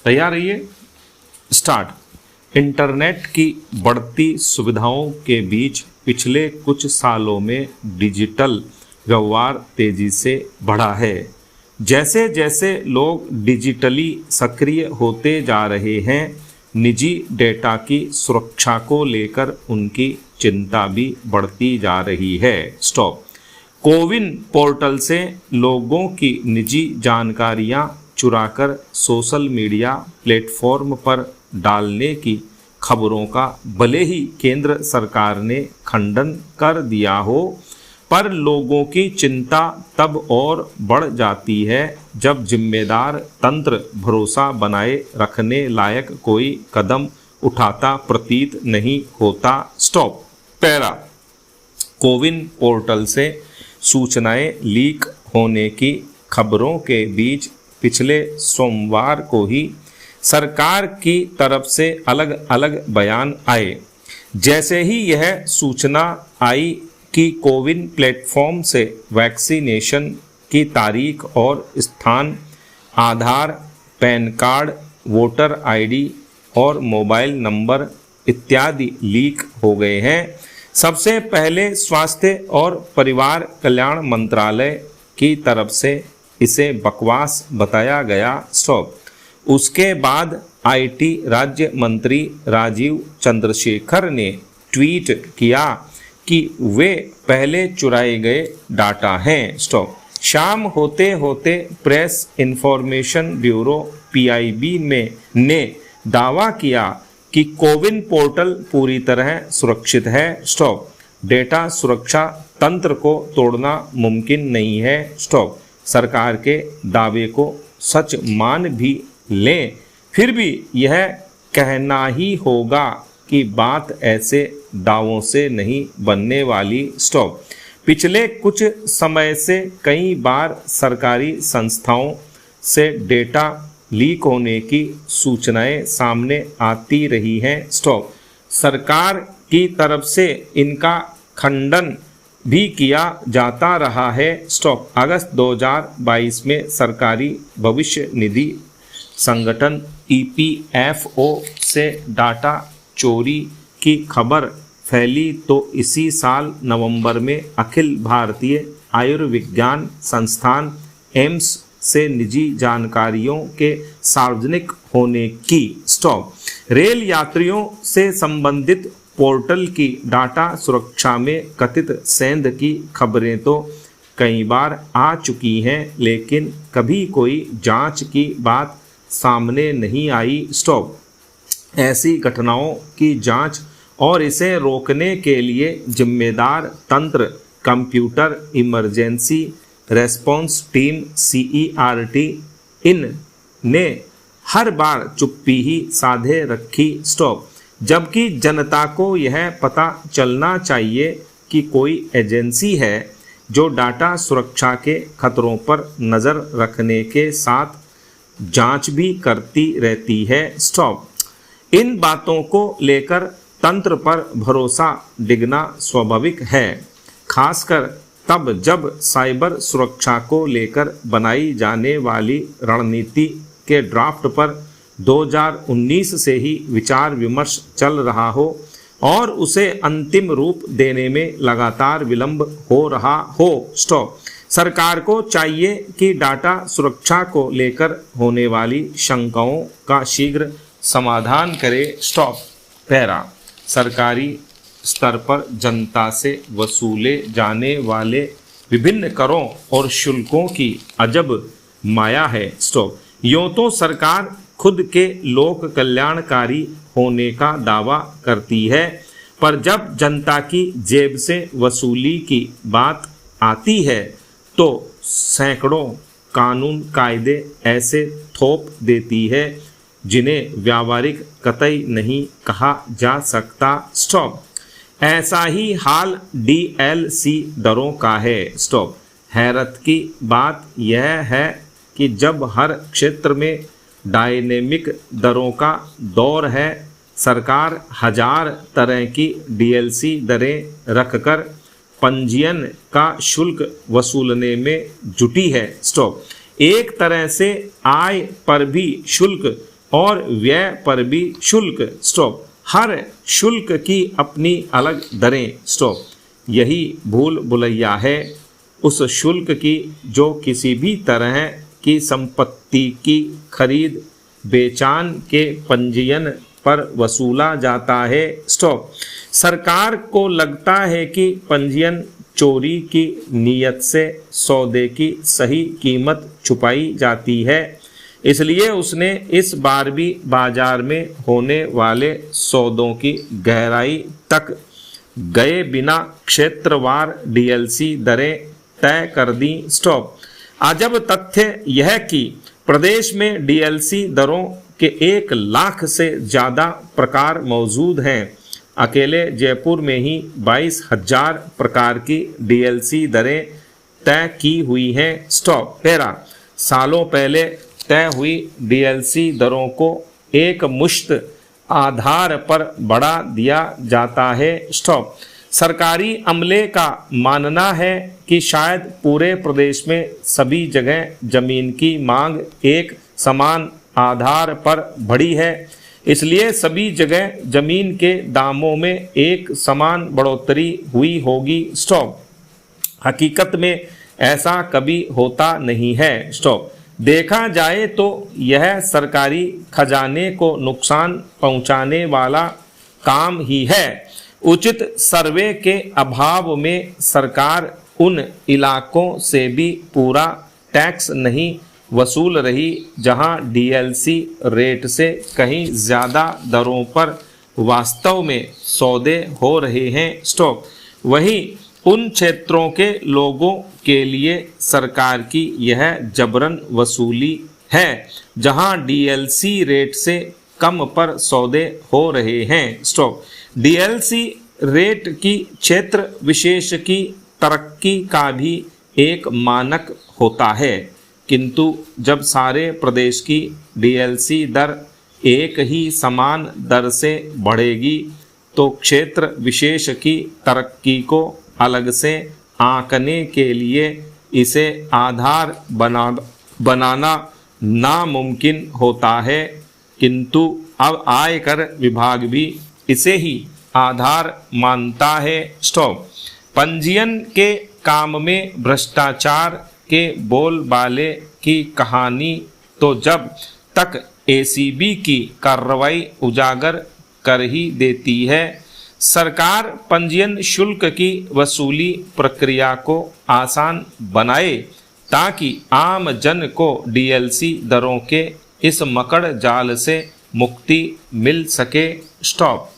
तैयार रहिए। Start. Internet की बढ़ती सुविधाओं के बीच पिछले कुछ सालों में डिजिटल व्यवहार तेजी से बढ़ा है। जैसे जैसे लोग डिजिटली सक्रिय होते जा रहे हैं, निजी डेटा की सुरक्षा को लेकर उनकी चिंता भी बढ़ती जा रही है। स्टॉप। कोविन पोर्टल से लोगों की निजी जानकारियां चुराकर सोशल मीडिया प्लेटफॉर्म पर डालने की खबरों का भले ही केंद्र सरकार ने खंडन कर दिया हो, पर लोगों की चिंता तब और बढ़ जाती है जब जिम्मेदार तंत्र भरोसा बनाए रखने लायक कोई कदम उठाता प्रतीत नहीं होता। स्टॉप। पैरा। कोविन पोर्टल से सूचनाएं लीक होने की खबरों के बीच पिछले सोमवार को ही सरकार की तरफ से अलग अलग बयान आए। जैसे ही यह सूचना आई कि कोविन प्लेटफॉर्म से वैक्सीनेशन की तारीख और स्थान, आधार, पैन कार्ड, वोटर आईडी और मोबाइल नंबर इत्यादि लीक हो गए हैं, सबसे पहले स्वास्थ्य और परिवार कल्याण मंत्रालय की तरफ से इसे बकवास बताया गया। स्टॉप। उसके बाद आईटी राज्य मंत्री राजीव चंद्रशेखर ने ट्वीट किया कि वे पहले चुराए गए डाटा हैं। स्टॉप। शाम होते होते प्रेस इंफॉर्मेशन ब्यूरो पीआईबी ने दावा किया कि कोविन पोर्टल पूरी तरह सुरक्षित है। स्टॉप। डेटा सुरक्षा तंत्र को तोड़ना मुमकिन नहीं है। स्टॉप। सरकार के दावे को सच मान भी लें, फिर भी यह कहना ही होगा कि बात ऐसे दावों से नहीं बनने वाली। स्टॉप। पिछले कुछ समय से कई बार सरकारी संस्थाओं से डेटा लीक होने की सूचनाएं सामने आती रही हैं। स्टॉप। सरकार की तरफ से इनका खंडन भी किया जाता रहा है। स्टॉप। अगस्त 2022 में सरकारी भविष्य निधि संगठन ईपीएफओ से डाटा चोरी की खबर फैली तो इसी साल नवंबर में अखिल भारतीय आयुर्विज्ञान संस्थान एम्स से निजी जानकारियों के सार्वजनिक होने की। स्टॉप। रेल यात्रियों से संबंधित पोर्टल की डाटा सुरक्षा में कथित सेंध की खबरें तो कई बार आ चुकी हैं, लेकिन कभी कोई जांच की बात सामने नहीं आई। स्टॉप। ऐसी घटनाओं की जांच और इसे रोकने के लिए जिम्मेदार तंत्र computer emergency response team CERT इन ने हर बार चुप्पी ही साधे रखी। स्टॉप। जबकि जनता को यह पता चलना चाहिए कि कोई एजेंसी है जो डाटा सुरक्षा के खतरों पर नज़र रखने के साथ जांच भी करती रहती है। स्टॉप। इन बातों को लेकर तंत्र पर भरोसा डिगना स्वाभाविक है, खासकर तब जब साइबर सुरक्षा को लेकर बनाई जाने वाली रणनीति के ड्राफ्ट पर 2019 से ही विचार विमर्श चल रहा हो और उसे अंतिम रूप देने में लगातार विलंब हो रहा हो। स्टॉप। सरकार को चाहिए कि डाटा सुरक्षा को लेकर होने वाली शंकाओं का शीघ्र समाधान करे। स्टॉप। पैरा। सरकारी स्तर पर जनता से वसूले जाने वाले विभिन्न करों और शुल्कों की अजब माया है। स्टॉप। यूं तो सरकार खुद के लोक कल्याणकारी होने का दावा करती है, पर जब जनता की जेब से वसूली की बात आती है तो सैकड़ों कानून कायदे ऐसे थोप देती है जिन्हें व्यावहारिक कतई नहीं कहा जा सकता। स्टॉप। ऐसा ही हाल DLC दरों का है। स्टॉप। हैरत की बात यह है कि जब हर क्षेत्र में डायनेमिक दरों का दौर है, सरकार हजार तरह की DLC दरें रखकर पंजीयन का शुल्क वसूलने में जुटी है। स्टॉप। एक तरह से आय पर भी शुल्क और व्यय पर भी शुल्क। स्टॉप। हर शुल्क की अपनी अलग दरें। स्टॉप। यही भूल भुलैया है उस शुल्क की जो किसी भी तरह की संपत्ति की खरीद बेचान के पंजीयन पर वसूला जाता है। स्टॉप। सरकार को लगता है कि पंजीयन चोरी की नीयत से सौदे की सही कीमत छुपाई जाती है, इसलिए उसने इस बार भी बाजार में होने वाले सौदों की गहराई तक गए बिना क्षेत्रवार डीएलसी दरें तय कर दी। स्टॉप। अजब तथ्य यह कि प्रदेश में डीएलसी दरों के 1 लाख से ज़्यादा प्रकार मौजूद हैं। अकेले जयपुर में ही 22,000 प्रकार की डीएलसी दरें तय की हुई हैं। स्टॉप। पैरा। सालों पहले तय हुई डीएलसी दरों को एक मुश्त आधार पर बढ़ा दिया जाता है। स्टॉप। सरकारी अमले का मानना है कि शायद पूरे प्रदेश में सभी जगह जमीन की मांग एक समान आधार पर बढ़ी है, इसलिए सभी जगह जमीन के दामों में एक समान बढ़ोतरी हुई होगी। स्टॉप। हकीकत में ऐसा कभी होता नहीं है। स्टॉप। देखा जाए तो यह सरकारी खजाने को नुकसान पहुंचाने वाला काम ही है। उचित सर्वे के अभाव में सरकार उन इलाकों से भी पूरा टैक्स नहीं वसूल रही जहां डीएलसी रेट से कहीं ज़्यादा दरों पर वास्तव में सौदे हो रहे हैं। स्टॉप। वहीं उन क्षेत्रों के लोगों के लिए सरकार की यह जबरन वसूली है जहां डीएलसी रेट से कम पर सौदे हो रहे हैं। स्टॉप। डीएलसी रेट की क्षेत्र विशेष की तरक्की का भी एक मानक होता है, किंतु जब सारे प्रदेश की डीएलसी दर एक ही समान दर से बढ़ेगी तो क्षेत्र विशेष की तरक्की को अलग से आंकने के लिए इसे आधार बनाना नामुमकिन होता है, किंतु अब आयकर विभाग भी इसे ही आधार मानता है। स्टॉप। पंजीयन के काम में भ्रष्टाचार के बोलबाले की कहानी तो जब तक एसीबी की कार्रवाई उजागर कर ही देती है। सरकार पंजीयन शुल्क की वसूली प्रक्रिया को आसान बनाए ताकि आम जन को डीएलसी दरों के इस मकड़ जाल से मुक्ति मिल सके। स्टॉप।